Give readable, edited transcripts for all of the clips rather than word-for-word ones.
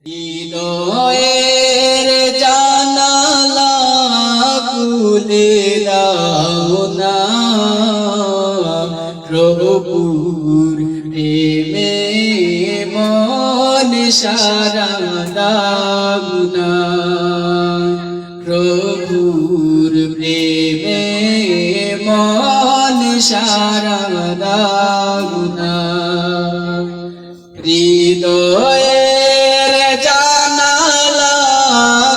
হৃদয়ের জানালা খুলে দাও না, প্রভুর প্রেমে মন সারা দাও না, প্রভুর প্রেমে মন সারা দাও না। হৃদয়ের জানালা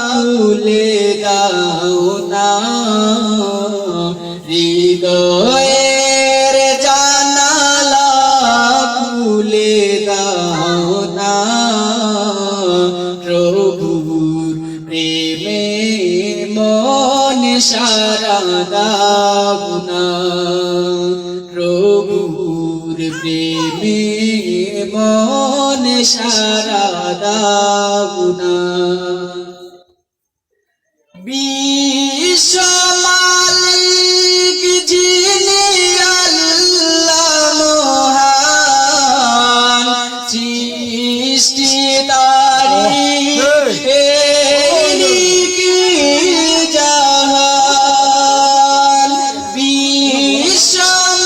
খুলে দাও না, হৃদয়ের জানালা খুলে দাও না, প্রভুর প্রেমে মন সারা দাও না, প্রভুর প্রেমে মন সারা দাও না। বিশ্ব মালিক যিনি আল্লাহ মহান, সৃষ্টি তারি জাহান, বিশ্ব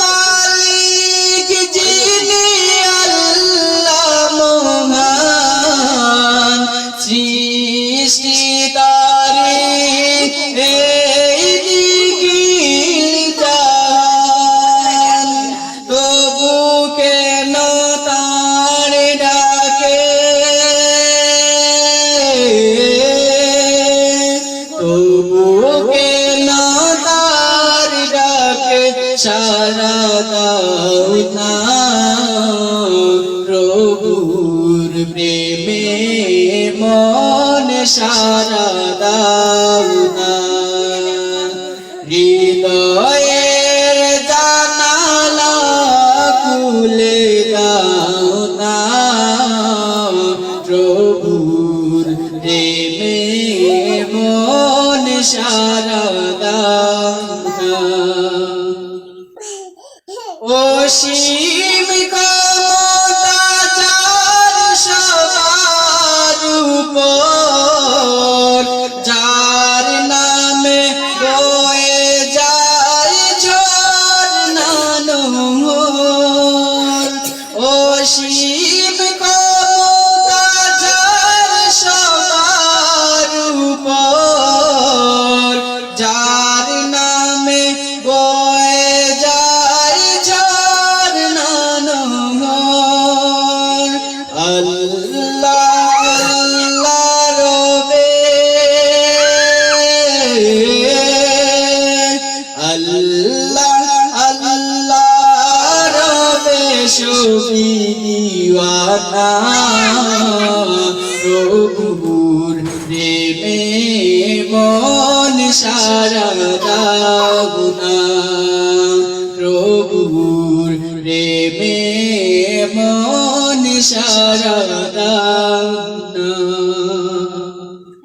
মালিক যিনি আল্লাহ মহান, সৃষ্টি তারি তবু কেন তার ডাকে, তবু কেন তার ডাকে সারা দাও না, প্রভুর প্রেমে মন সারা দাও না। হৃদয়ের জানালা খুলে দাও না, প্রভুর প্রেমে মন সারা দাও না। অসীম ক্ষমতা যার সবার উপর, যার নামে বয়ে যায় ঝর্ণা নহর, অসীম ক্ষমতা যার সবার উপর, যার নামে বয়ে যায় ঝর্ণা নহর। আল্লাহ আল্লাহ রবে, আল্লাহ আল্লাহ রবে সবই দিওয়ানা, প্রভুর প্রেমে মন সারা দাও না, প্রভুর প্রেমে মন সারা দাও